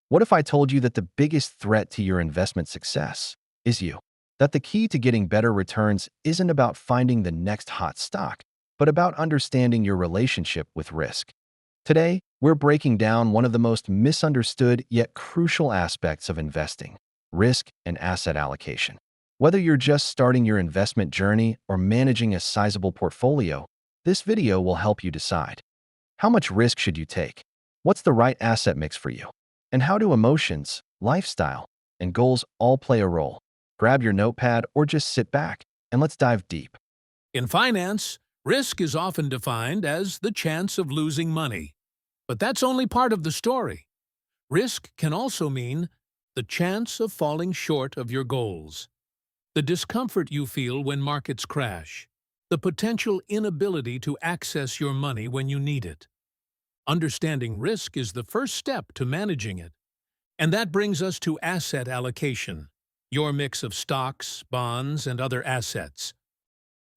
What if I told you that the biggest threat to your investment success is you? That the key to getting better returns isn't about finding the next hot stock, but about understanding your relationship with risk. Today, we're breaking down one of the most misunderstood yet crucial aspects of investing: risk and asset allocation. Whether you're just starting your investment journey or managing a sizable portfolio, this video will help you decide. How much risk should you take? What's the right asset mix for you? And how do emotions, lifestyle, and goals all play a role? Grab your notepad or just sit back and let's dive deep. In finance, risk is often defined as the chance of losing money. But that's only part of the story. Risk can also mean the chance of falling short of your goals, the discomfort you feel when markets crash, the potential inability to access your money when you need it. Understanding risk is the first step to managing it. And that brings us to asset allocation, your mix of stocks, bonds, and other assets.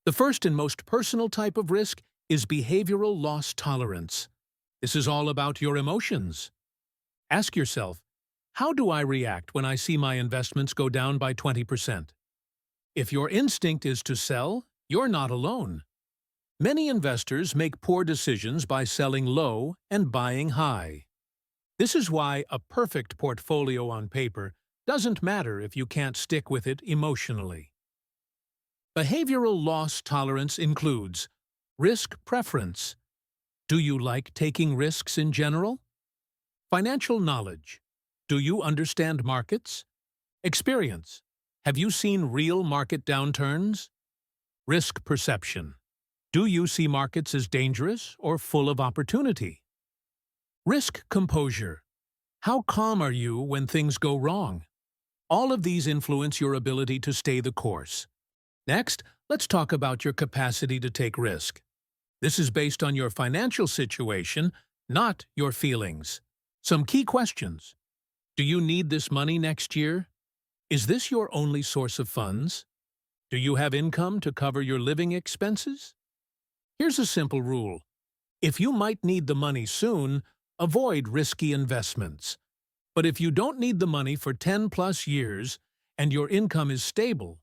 The first and most personal type of risk is behavioral loss tolerance. This is all about your emotions. Ask yourself, how do I react when I see my investments go down by 20%? If your instinct is to sell, you're not alone. Many investors make poor decisions by selling low and buying high. This is why a perfect portfolio on paper doesn't matter if you can't stick with it emotionally. Behavioral loss tolerance includes risk preference. Do you like taking risks in general? Financial knowledge. Do you understand markets? Experience. Have you seen real market downturns? Risk perception. Do you see markets as dangerous or full of opportunity? Risk composure. How calm are you when things go wrong? All of these influence your ability to stay the course. Next, let's talk about your capacity to take risk. This is based on your financial situation, not your feelings. Some key questions. Do you need this money next year? Is this your only source of funds? Do you have income to cover your living expenses? Here's a simple rule. If you might need the money soon, avoid risky investments. But if you don't need the money for 10+ years and your income is stable,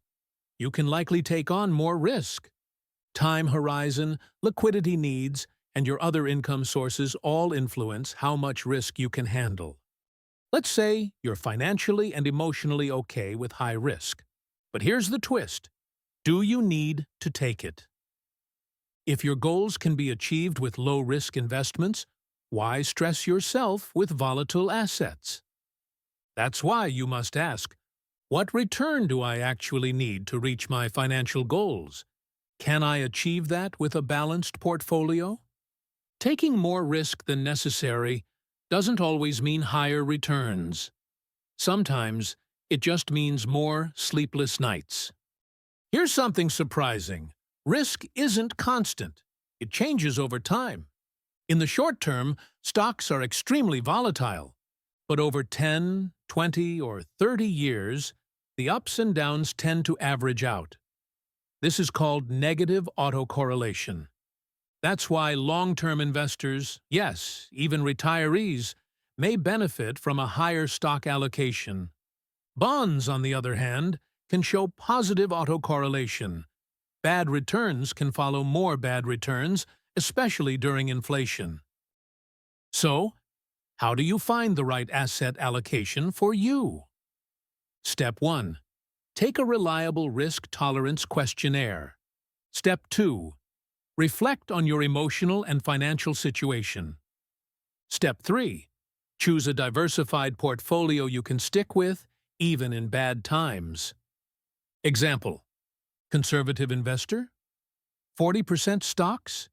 you can likely take on more risk. Time horizon, liquidity needs, and your other income sources all influence how much risk you can handle. Let's say you're financially and emotionally okay with high risk. But here's the twist. Do you need to take it? If your goals can be achieved with low-risk investments, why stress yourself with volatile assets? That's why you must ask, what return do I actually need to reach my financial goals? Can I achieve that with a balanced portfolio? Taking more risk than necessary doesn't always mean higher returns. Sometimes it just means more sleepless nights. Here's something surprising. Risk isn't constant. It changes over time. In the short term, stocks are extremely volatile. But over 10, 20, or 30 years, the ups and downs tend to average out. This is called negative autocorrelation. That's why long-term investors, yes, even retirees, may benefit from a higher stock allocation. Bonds, on the other hand, can show positive autocorrelation. Bad returns can follow more bad returns, especially during inflation. So, how do you find the right asset allocation for you? Step 1. Take a reliable risk tolerance questionnaire. Step 2. Reflect on your emotional and financial situation. Step 3. Choose a diversified portfolio you can stick with, even in bad times. Example: conservative investor, 40% stocks,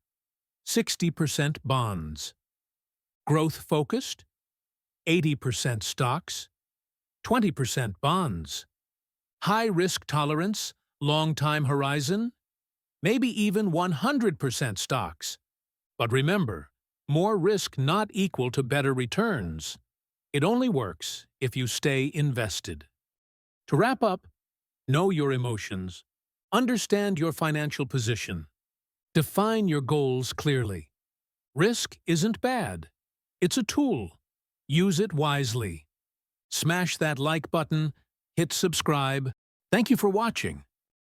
60% bonds. Growth-focused, 80% stocks, 20% bonds. High-risk tolerance, long-time horizon, maybe even 100% stocks. But remember, more risk not equal to better returns. It only works if you stay invested. To wrap up, know your emotions. Understand your financial position. Define your goals clearly. Risk isn't bad. It's a tool. Use it wisely. Smash that like button, hit subscribe. Thank you for watching.